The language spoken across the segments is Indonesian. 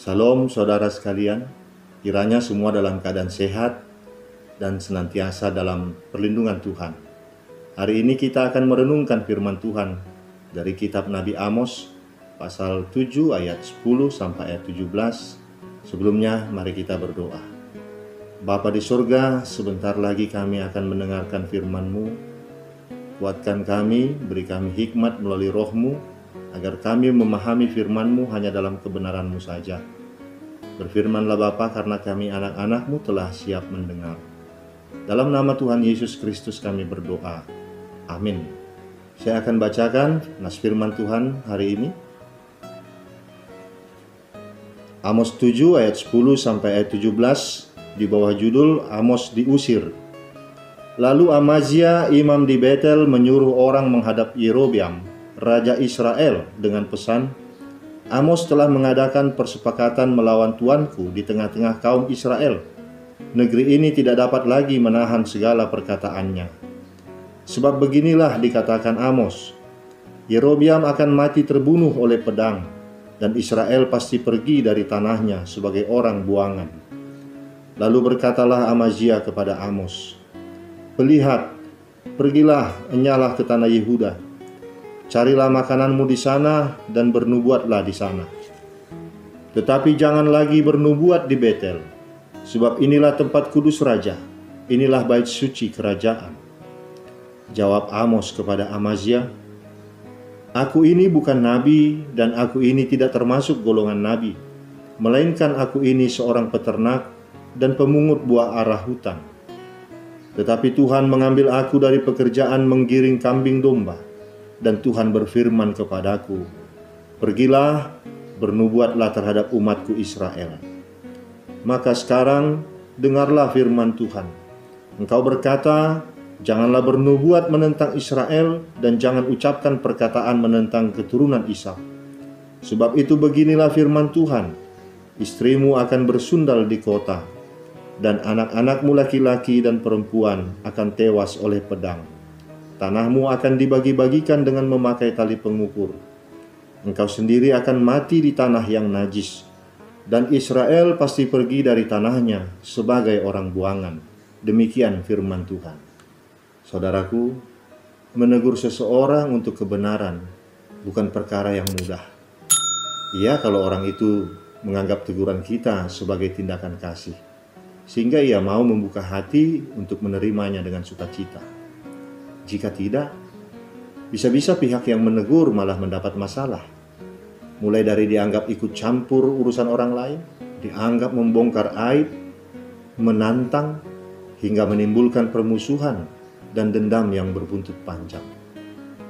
Shalom saudara sekalian, kiranya semua dalam keadaan sehat dan senantiasa dalam perlindungan Tuhan. Hari ini kita akan merenungkan firman Tuhan dari kitab Nabi Amos pasal 7 ayat 10 sampai ayat 17. Sebelumnya mari kita berdoa. Bapa di surga, sebentar lagi kami akan mendengarkan firman-Mu. Kuatkan kami, beri kami hikmat melalui Roh-Mu, agar kami memahami firman-Mu hanya dalam kebenaran-Mu saja. Berfirmanlah Bapa, karena kami anak-anak-Mu telah siap mendengar. Dalam nama Tuhan Yesus Kristus kami berdoa. Amin. Saya akan bacakan nas firman Tuhan hari ini. Amos 7 ayat 10 sampai ayat 17 di bawah judul Amos diusir. Lalu Amazia imam di Betel menyuruh orang menghadap Yerobeam, Raja Israel, dengan pesan, Amos telah mengadakan persepakatan melawan tuanku di tengah-tengah kaum Israel. Negeri ini tidak dapat lagi menahan segala perkataannya. Sebab beginilah dikatakan Amos, Yerobeam akan mati terbunuh oleh pedang, dan Israel pasti pergi dari tanahnya sebagai orang buangan. Lalu berkatalah Amazia kepada Amos, Lihat, pergilah, enyalah ke tanah Yehuda. Carilah makananmu di sana dan bernubuatlah di sana. Tetapi jangan lagi bernubuat di Betel, sebab inilah tempat kudus raja, inilah bait suci kerajaan. Jawab Amos kepada Amazia, Aku ini bukan nabi dan aku ini tidak termasuk golongan nabi, melainkan aku ini seorang peternak dan pemungut buah arah hutan. Tetapi Tuhan mengambil aku dari pekerjaan menggiring kambing domba, dan Tuhan berfirman kepadaku, Pergilah, bernubuatlah terhadap umatku Israel. Maka sekarang dengarlah firman Tuhan. Engkau berkata, janganlah bernubuat menentang Israel dan jangan ucapkan perkataan menentang keturunan Ishak. Sebab itu beginilah firman Tuhan, istrimu akan bersundal di kota, dan anak-anakmu laki-laki dan perempuan akan tewas oleh pedang. Tanahmu akan dibagi-bagikan dengan memakai tali pengukur. Engkau sendiri akan mati di tanah yang najis, dan Israel pasti pergi dari tanahnya sebagai orang buangan. Demikian firman Tuhan. Saudaraku, menegur seseorang untuk kebenaran bukan perkara yang mudah. Iya, kalau orang itu menganggap teguran kita sebagai tindakan kasih, sehingga ia mau membuka hati untuk menerimanya dengan sukacita. Jika tidak, bisa-bisa pihak yang menegur malah mendapat masalah. Mulai dari dianggap ikut campur urusan orang lain, dianggap membongkar aib, menantang, hingga menimbulkan permusuhan dan dendam yang berbuntut panjang.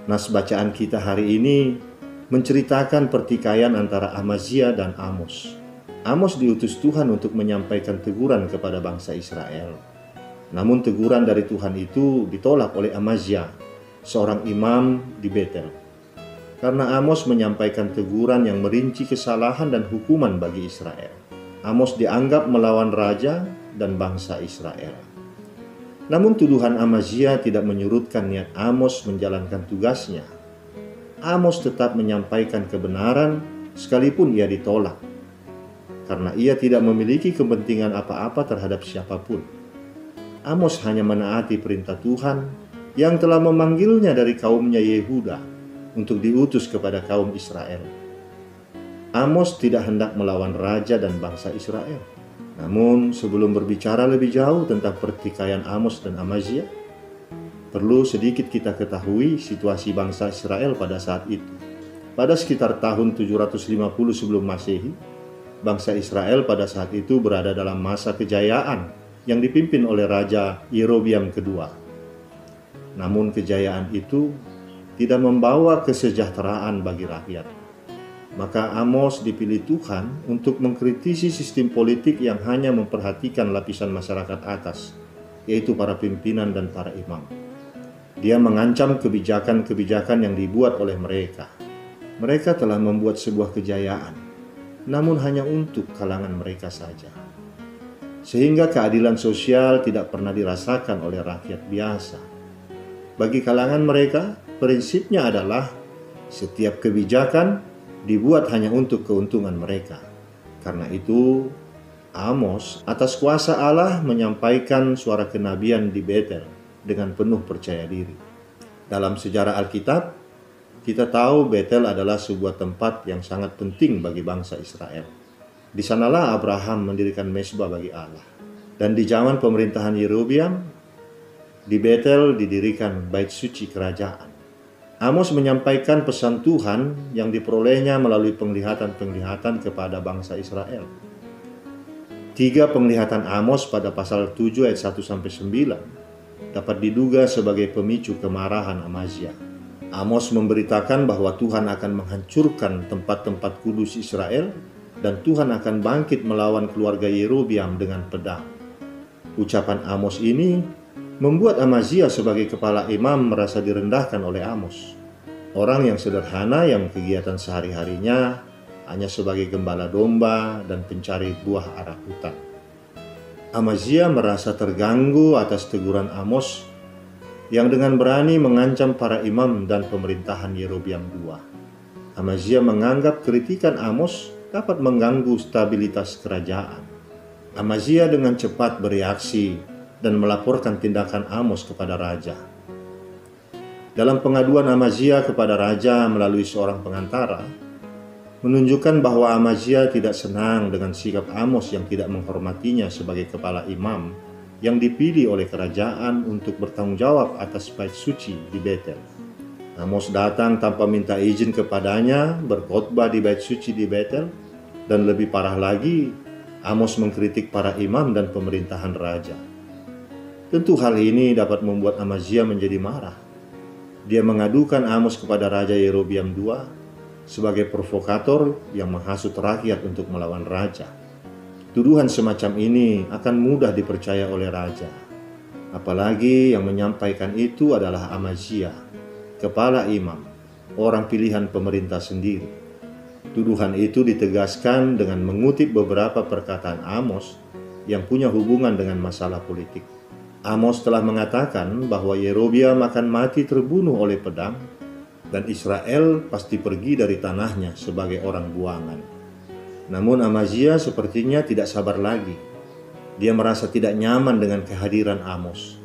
Nas bacaan kita hari ini menceritakan pertikaian antara Amazia dan Amos. Amos diutus Tuhan untuk menyampaikan teguran kepada bangsa Israel. Namun teguran dari Tuhan itu ditolak oleh Amazia, seorang imam di Betel. Karena Amos menyampaikan teguran yang merinci kesalahan dan hukuman bagi Israel. Amos dianggap melawan raja dan bangsa Israel. Namun tuduhan Amazia tidak menyurutkan niat Amos menjalankan tugasnya. Amos tetap menyampaikan kebenaran sekalipun ia ditolak, karena ia tidak memiliki kepentingan apa-apa terhadap siapapun. Amos hanya menaati perintah Tuhan yang telah memanggilnya dari kaumnya Yehuda untuk diutus kepada kaum Israel. Amos tidak hendak melawan raja dan bangsa Israel. Namun sebelum berbicara lebih jauh tentang pertikaian Amos dan Amazia, perlu sedikit kita ketahui situasi bangsa Israel pada saat itu. Pada sekitar tahun 750 sebelum Masehi, bangsa Israel pada saat itu berada dalam masa kejayaan yang dipimpin oleh Raja Yerobeam kedua. Namun kejayaan itu tidak membawa kesejahteraan bagi rakyat. Maka Amos dipilih Tuhan untuk mengkritisi sistem politik yang hanya memperhatikan lapisan masyarakat atas, yaitu para pimpinan dan para imam. Dia mengancam kebijakan-kebijakan yang dibuat oleh mereka. Mereka telah membuat sebuah kejayaan, namun hanya untuk kalangan mereka saja. Sehingga keadilan sosial tidak pernah dirasakan oleh rakyat biasa. Bagi kalangan mereka, prinsipnya adalah setiap kebijakan dibuat hanya untuk keuntungan mereka. Karena itu, Amos atas kuasa Allah menyampaikan suara kenabian di Betel dengan penuh percaya diri. Dalam sejarah Alkitab, kita tahu Betel adalah sebuah tempat yang sangat penting bagi bangsa Israel. Di sanalah Abraham mendirikan mezbah bagi Allah. Dan di zaman pemerintahan Yerobeam, di Betel didirikan bait suci kerajaan. Amos menyampaikan pesan Tuhan yang diperolehnya melalui penglihatan-penglihatan kepada bangsa Israel. 3 penglihatan Amos pada pasal 7 ayat 1-9 dapat diduga sebagai pemicu kemarahan Amazia. Amos memberitakan bahwa Tuhan akan menghancurkan tempat-tempat kudus Israel dan Tuhan akan bangkit melawan keluarga Yerobeam dengan pedang. Ucapan Amos ini membuat Amazia sebagai kepala imam merasa direndahkan oleh Amos. Orang yang sederhana yang kegiatan sehari-harinya hanya sebagai gembala domba dan pencari buah arah hutan. Amazia merasa terganggu atas teguran Amos yang dengan berani mengancam para imam dan pemerintahan Yerobeam II. Amazia menganggap kritikan Amos dapat mengganggu stabilitas kerajaan. Amazia dengan cepat bereaksi dan melaporkan tindakan Amos kepada raja. Dalam pengaduan Amazia kepada raja melalui seorang pengantara, menunjukkan bahwa Amazia tidak senang dengan sikap Amos yang tidak menghormatinya sebagai kepala imam yang dipilih oleh kerajaan untuk bertanggung jawab atas bait suci di Betel. Amos datang tanpa minta izin kepadanya berkhotbah di bait suci di Betel, dan lebih parah lagi, Amos mengkritik para imam dan pemerintahan raja. Tentu hal ini dapat membuat Amazia menjadi marah. Dia mengadukan Amos kepada Raja Yerobeam II sebagai provokator yang menghasut rakyat untuk melawan raja. Tuduhan semacam ini akan mudah dipercaya oleh raja. Apalagi yang menyampaikan itu adalah Amazia, kepala imam, orang pilihan pemerintah sendiri. Tuduhan itu ditegaskan dengan mengutip beberapa perkataan Amos yang punya hubungan dengan masalah politik. Amos telah mengatakan bahwa Yerobeam akan mati terbunuh oleh pedang dan Israel pasti pergi dari tanahnya sebagai orang buangan. Namun Amazia sepertinya tidak sabar lagi. Dia merasa tidak nyaman dengan kehadiran Amos.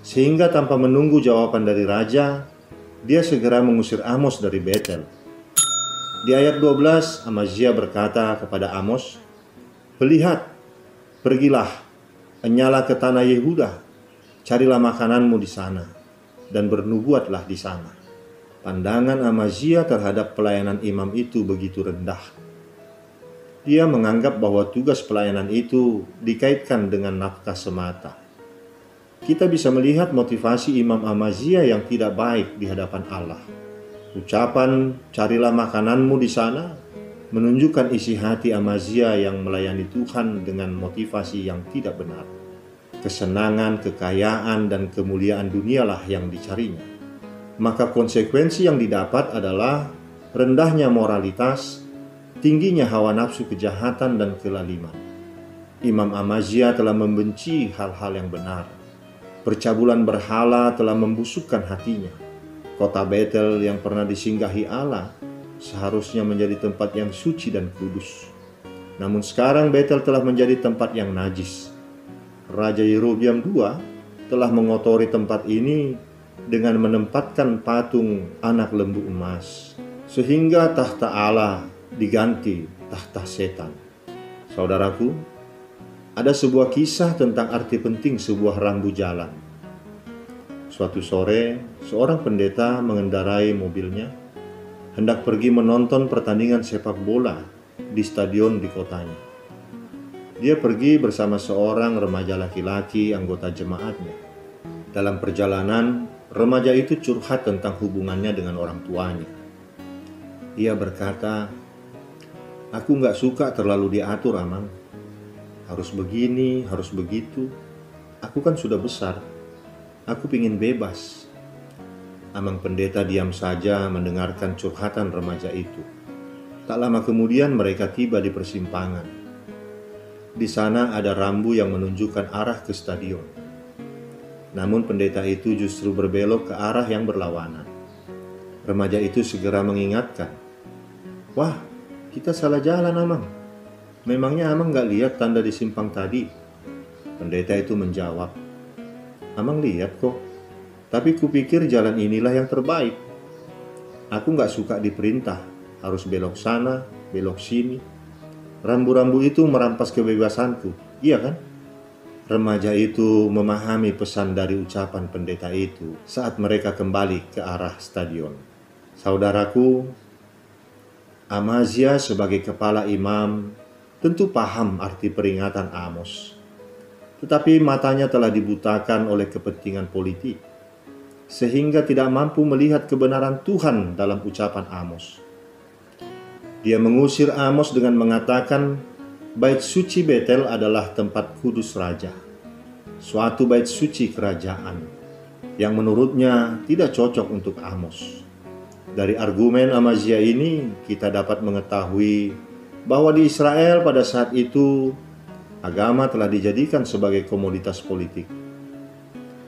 Sehingga tanpa menunggu jawaban dari raja, dia segera mengusir Amos dari Betel. Di ayat 12, Amazia berkata kepada Amos, "Lihat, pergilah, enyalah ke tanah Yehuda, carilah makananmu di sana, dan bernubuatlah di sana." Pandangan Amazia terhadap pelayanan imam itu begitu rendah. Dia menganggap bahwa tugas pelayanan itu dikaitkan dengan nafkah semata. Kita bisa melihat motivasi Imam Amazia yang tidak baik di hadapan Allah. Ucapan "carilah makananmu di sana" menunjukkan isi hati Amazia yang melayani Tuhan dengan motivasi yang tidak benar. Kesenangan, kekayaan, dan kemuliaan dunialah yang dicarinya. Maka konsekuensi yang didapat adalah rendahnya moralitas, tingginya hawa nafsu kejahatan dan kelaliman. Imam Amazia telah membenci hal-hal yang benar. Percabulan berhala telah membusukkan hatinya. Kota Betel yang pernah disinggahi Allah seharusnya menjadi tempat yang suci dan kudus. Namun sekarang Betel telah menjadi tempat yang najis. Raja Yerobeam II telah mengotori tempat ini dengan menempatkan patung anak lembu emas, sehingga tahta Allah diganti tahta setan. Saudaraku, ada sebuah kisah tentang arti penting sebuah rambu jalan. Suatu sore, seorang pendeta mengendarai mobilnya, hendak pergi menonton pertandingan sepak bola di stadion di kotanya. Dia pergi bersama seorang remaja laki-laki anggota jemaatnya. Dalam perjalanan, remaja itu curhat tentang hubungannya dengan orang tuanya. Ia berkata, "Aku gak suka terlalu diatur, Amang. Harus begini, harus begitu. Aku kan sudah besar. Aku pingin bebas." Amang pendeta diam saja mendengarkan curhatan remaja itu. Tak lama kemudian mereka tiba di persimpangan. Di sana ada rambu yang menunjukkan arah ke stadion. Namun pendeta itu justru berbelok ke arah yang berlawanan. Remaja itu segera mengingatkan, "Wah, kita salah jalan, Amang." Memangnya Amang nggak lihat tanda di simpang tadi? Pendeta itu menjawab, Amang lihat kok, tapi kupikir jalan inilah yang terbaik. Aku nggak suka diperintah, harus belok sana, belok sini. Rambu-rambu itu merampas kebebasanku, iya kan? Remaja itu memahami pesan dari ucapan pendeta itu saat mereka kembali ke arah stadion. Saudaraku, Amazia sebagai kepala imam tentu paham arti peringatan Amos. Tetapi matanya telah dibutakan oleh kepentingan politik, sehingga tidak mampu melihat kebenaran Tuhan dalam ucapan Amos. Dia mengusir Amos dengan mengatakan, bait suci Betel adalah tempat kudus raja, suatu bait suci kerajaan, yang menurutnya tidak cocok untuk Amos. Dari argumen Amazia ini, kita dapat mengetahui bahwa di Israel pada saat itu, agama telah dijadikan sebagai komoditas politik.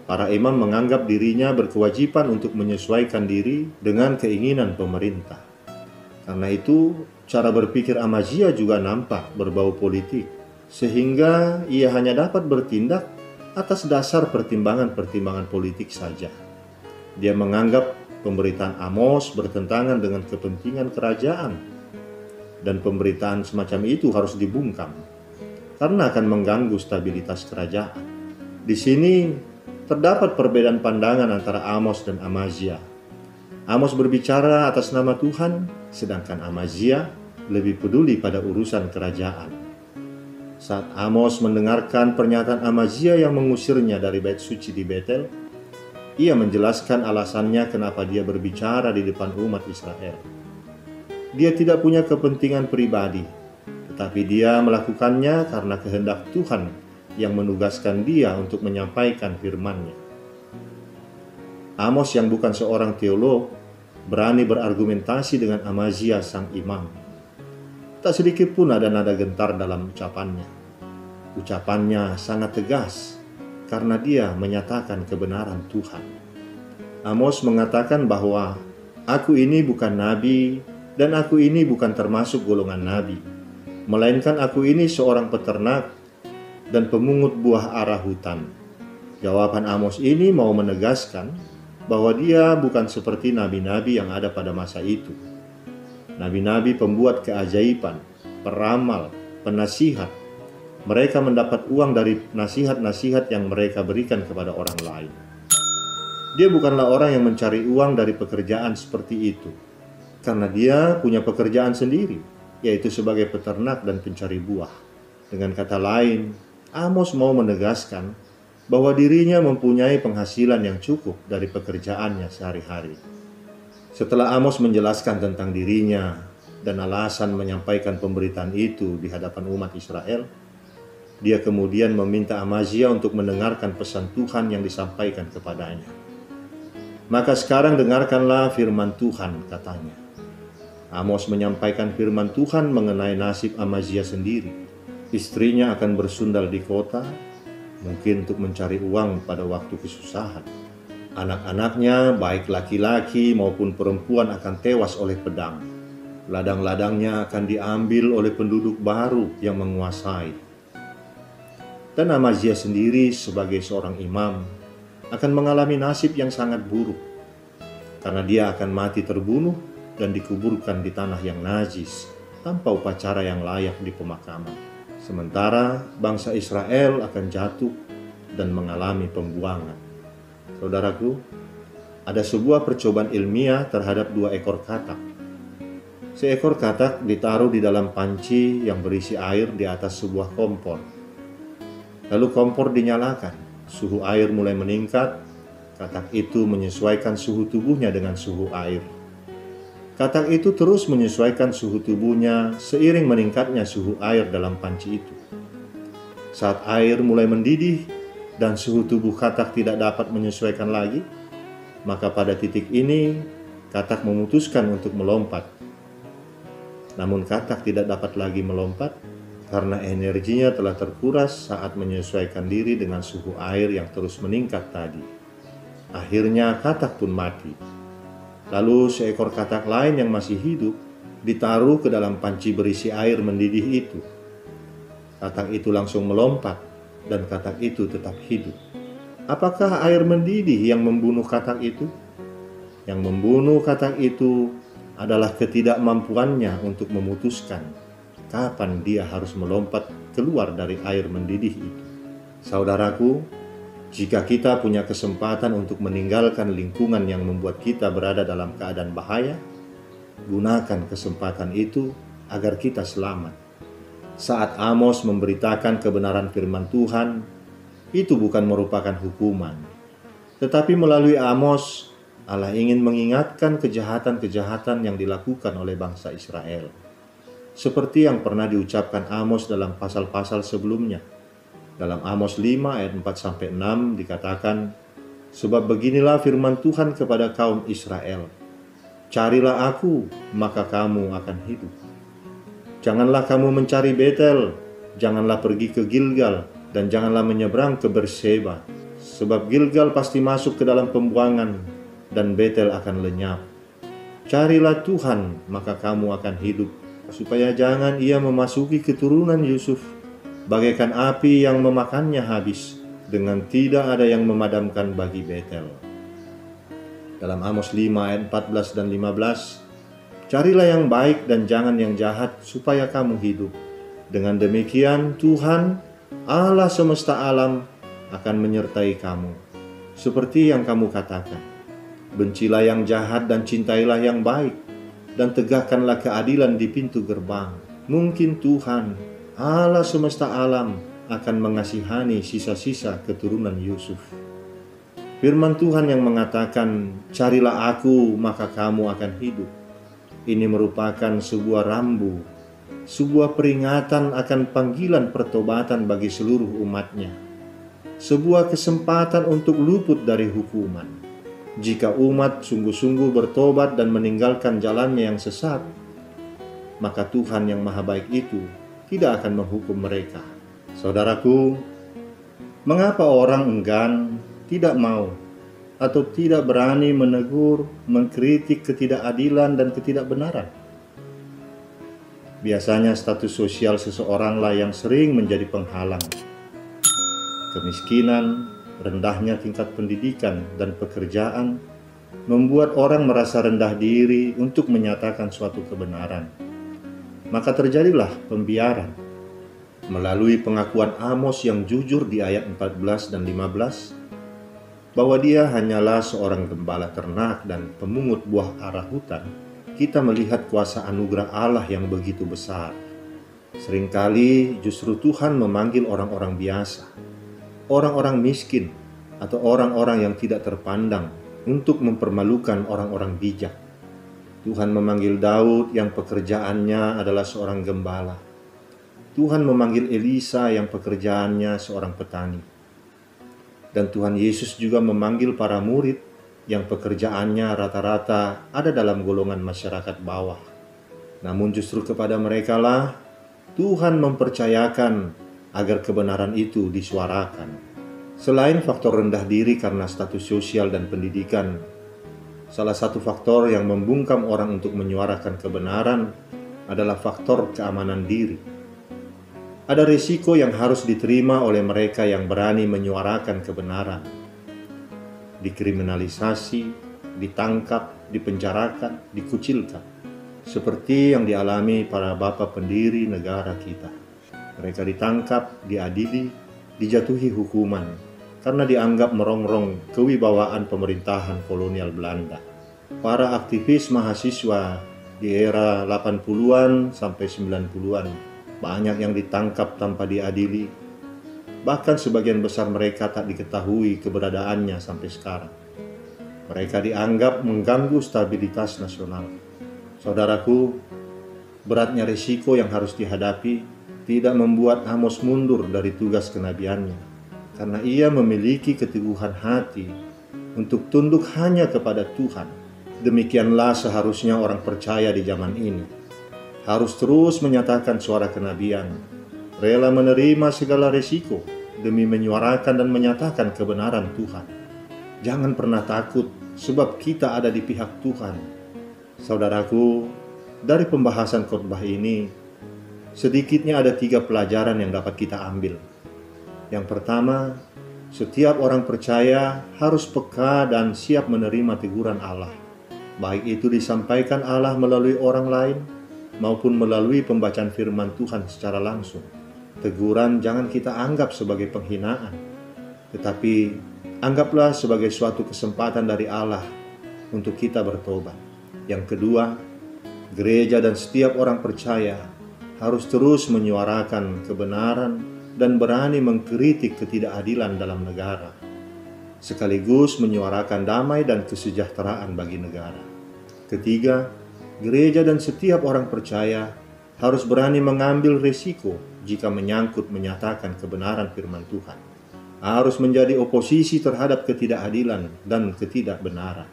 Para imam menganggap dirinya berkewajiban untuk menyesuaikan diri dengan keinginan pemerintah. Karena itu, cara berpikir Amazia juga nampak berbau politik, sehingga ia hanya dapat bertindak atas dasar pertimbangan-pertimbangan politik saja. Dia menganggap pemberitaan Amos bertentangan dengan kepentingan kerajaan, dan pemberitaan semacam itu harus dibungkam, karena akan mengganggu stabilitas kerajaan. Di sini terdapat perbedaan pandangan antara Amos dan Amazia. Amos berbicara atas nama Tuhan, sedangkan Amazia lebih peduli pada urusan kerajaan. Saat Amos mendengarkan pernyataan Amazia yang mengusirnya dari bait suci di Betel, ia menjelaskan alasannya kenapa dia berbicara di depan umat Israel. Dia tidak punya kepentingan pribadi, tetapi dia melakukannya karena kehendak Tuhan yang menugaskan dia untuk menyampaikan firman-Nya. Amos yang bukan seorang teolog berani berargumentasi dengan Amazia sang imam. Tak sedikit pun ada nada gentar dalam ucapannya. Ucapannya sangat tegas karena dia menyatakan kebenaran Tuhan. Amos mengatakan bahwa aku ini bukan nabi dan aku ini bukan termasuk golongan nabi, melainkan aku ini seorang peternak dan pemungut buah ara hutan. Jawaban Amos ini mau menegaskan bahwa dia bukan seperti nabi-nabi yang ada pada masa itu. Nabi-nabi pembuat keajaiban, peramal, penasihat. Mereka mendapat uang dari nasihat-nasihat yang mereka berikan kepada orang lain. Dia bukanlah orang yang mencari uang dari pekerjaan seperti itu, karena dia punya pekerjaan sendiri, yaitu sebagai peternak dan pencari buah. Dengan kata lain, Amos mau menegaskan bahwa dirinya mempunyai penghasilan yang cukup dari pekerjaannya sehari-hari. Setelah Amos menjelaskan tentang dirinya dan alasan menyampaikan pemberitaan itu di hadapan umat Israel, dia kemudian meminta Amazia untuk mendengarkan pesan Tuhan yang disampaikan kepadanya. Maka sekarang dengarkanlah firman Tuhan, katanya. Amos menyampaikan firman Tuhan mengenai nasib Amazia sendiri. Istrinya akan bersundal di kota, mungkin untuk mencari uang pada waktu kesusahan. Anak-anaknya, baik laki-laki maupun perempuan, akan tewas oleh pedang. Ladang-ladangnya akan diambil oleh penduduk baru yang menguasai. Dan Amazia sendiri sebagai seorang imam akan mengalami nasib yang sangat buruk, karena dia akan mati terbunuh dan dikuburkan di tanah yang najis tanpa upacara yang layak di pemakaman. Sementara bangsa Israel akan jatuh dan mengalami pembuangan. Saudaraku, ada sebuah percobaan ilmiah terhadap 2 ekor katak. Seekor katak ditaruh di dalam panci yang berisi air di atas sebuah kompor. Lalu kompor dinyalakan, suhu air mulai meningkat, katak itu menyesuaikan suhu tubuhnya dengan suhu air. Katak itu terus menyesuaikan suhu tubuhnya seiring meningkatnya suhu air dalam panci itu. Saat air mulai mendidih dan suhu tubuh katak tidak dapat menyesuaikan lagi, maka pada titik ini katak memutuskan untuk melompat. Namun katak tidak dapat lagi melompat karena energinya telah terkuras saat menyesuaikan diri dengan suhu air yang terus meningkat tadi. Akhirnya katak pun mati. Lalu seekor katak lain yang masih hidup ditaruh ke dalam panci berisi air mendidih itu. Katak itu langsung melompat, dan katak itu tetap hidup. Apakah air mendidih yang membunuh katak itu? Yang membunuh katak itu adalah ketidakmampuannya untuk memutuskan kapan dia harus melompat keluar dari air mendidih itu. Saudaraku, jika kita punya kesempatan untuk meninggalkan lingkungan yang membuat kita berada dalam keadaan bahaya, gunakan kesempatan itu agar kita selamat. Saat Amos memberitakan kebenaran firman Tuhan, itu bukan merupakan hukuman. Tetapi melalui Amos, Allah ingin mengingatkan kejahatan-kejahatan yang dilakukan oleh bangsa Israel. Seperti yang pernah diucapkan Amos dalam pasal-pasal sebelumnya. Dalam Amos 5 ayat 4-6 dikatakan, "Sebab beginilah firman Tuhan kepada kaum Israel, carilah aku, maka kamu akan hidup. Janganlah kamu mencari Betel, janganlah pergi ke Gilgal, dan janganlah menyeberang ke Berseba. Sebab Gilgal pasti masuk ke dalam pembuangan, dan Betel akan lenyap. Carilah Tuhan, maka kamu akan hidup, supaya jangan ia memasuki keturunan Yusuf, bagaikan api yang memakannya habis, dengan tidak ada yang memadamkan bagi Betel." Dalam Amos 5 ayat 14 dan 15, "Carilah yang baik dan jangan yang jahat, supaya kamu hidup. Dengan demikian Tuhan, Allah semesta alam, akan menyertai kamu. Seperti yang kamu katakan, bencilah yang jahat dan cintailah yang baik, dan tegakkanlah keadilan di pintu gerbang. Mungkin Tuhan, Allah semesta alam, akan mengasihani sisa-sisa keturunan Yusuf." Firman Tuhan yang mengatakan, "Carilah aku, maka kamu akan hidup." Ini merupakan sebuah rambu, sebuah peringatan akan panggilan pertobatan bagi seluruh umatnya. Sebuah kesempatan untuk luput dari hukuman. Jika umat sungguh-sungguh bertobat dan meninggalkan jalannya yang sesat, maka Tuhan yang Maha Baik itu tidak akan menghukum mereka. Saudaraku, mengapa orang enggan, tidak mau, atau tidak berani menegur, mengkritik ketidakadilan dan ketidakbenaran? Biasanya status sosial seseoranglah yang sering menjadi penghalang. Kemiskinan, rendahnya tingkat pendidikan dan pekerjaan membuat orang merasa rendah diri untuk menyatakan suatu kebenaran. Maka terjadilah pembiaran. Melalui pengakuan Amos yang jujur di ayat 14 dan 15, bahwa dia hanyalah seorang gembala ternak dan pemungut buah ara hutan, kita melihat kuasa anugerah Allah yang begitu besar. Seringkali justru Tuhan memanggil orang-orang biasa, orang-orang miskin, atau orang-orang yang tidak terpandang untuk mempermalukan orang-orang bijak. Tuhan memanggil Daud yang pekerjaannya adalah seorang gembala. Tuhan memanggil Elisa yang pekerjaannya seorang petani. Dan Tuhan Yesus juga memanggil para murid yang pekerjaannya rata-rata ada dalam golongan masyarakat bawah. Namun justru kepada merekalah Tuhan mempercayakan agar kebenaran itu disuarakan. Selain faktor rendah diri karena status sosial dan pendidikan, salah satu faktor yang membungkam orang untuk menyuarakan kebenaran adalah faktor keamanan diri. Ada risiko yang harus diterima oleh mereka yang berani menyuarakan kebenaran. Dikriminalisasi, ditangkap, dipenjarakan, dikucilkan. Seperti yang dialami para bapak pendiri negara kita. Mereka ditangkap, diadili, dijatuhi hukuman karena dianggap merongrong kewibawaan pemerintahan kolonial Belanda. Para aktivis mahasiswa di era 80-an sampai 90-an banyak yang ditangkap tanpa diadili. Bahkan sebagian besar mereka tak diketahui keberadaannya sampai sekarang. Mereka dianggap mengganggu stabilitas nasional. Saudaraku, beratnya risiko yang harus dihadapi tidak membuat Amos mundur dari tugas kenabiannya, karena ia memiliki keteguhan hati untuk tunduk hanya kepada Tuhan. Demikianlah seharusnya orang percaya di zaman ini. Harus terus menyatakan suara kenabian, rela menerima segala risiko demi menyuarakan dan menyatakan kebenaran Tuhan. Jangan pernah takut, sebab kita ada di pihak Tuhan. Saudaraku, dari pembahasan khotbah ini, Sedikitnya ada 3 pelajaran yang dapat kita ambil. Yang pertama, setiap orang percaya harus peka dan siap menerima teguran Allah, baik itu disampaikan Allah melalui orang lain maupun melalui pembacaan firman Tuhan secara langsung. Teguran jangan kita anggap sebagai penghinaan, tetapi anggaplah sebagai suatu kesempatan dari Allah untuk kita bertobat. Yang kedua, gereja dan setiap orang percaya harus terus menyuarakan kebenaran dan berani mengkritik ketidakadilan dalam negara, sekaligus menyuarakan damai dan kesejahteraan bagi negara. Ketiga, gereja dan setiap orang percaya harus berani mengambil risiko jika menyangkut menyatakan kebenaran firman Tuhan, harus menjadi oposisi terhadap ketidakadilan dan ketidakbenaran.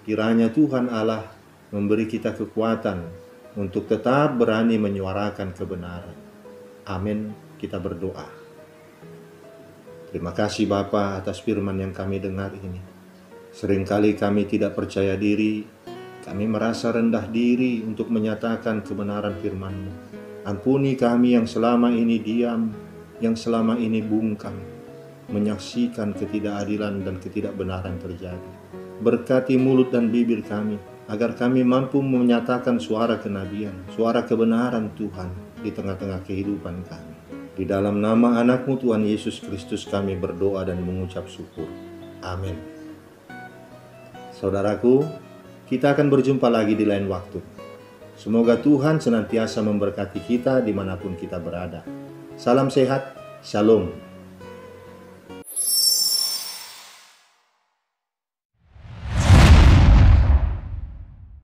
Kiranya Tuhan Allah memberi kita kekuatan untuk tetap berani menyuarakan kebenaran. Amin. Kita berdoa. Terima kasih Bapa atas firman yang kami dengar ini. Seringkali kami tidak percaya diri, kami merasa rendah diri untuk menyatakan kebenaran firman-Mu. Ampuni kami yang selama ini diam, yang selama ini bungkam, menyaksikan ketidakadilan dan ketidakbenaran terjadi. Berkati mulut dan bibir kami, agar kami mampu menyatakan suara kenabian, suara kebenaran Tuhan di tengah-tengah kehidupan kami. Di dalam nama anak-Mu Tuhan Yesus Kristus kami berdoa dan mengucap syukur. Amin. Saudaraku, kita akan berjumpa lagi di lain waktu. Semoga Tuhan senantiasa memberkati kita dimanapun kita berada. Salam sehat, shalom.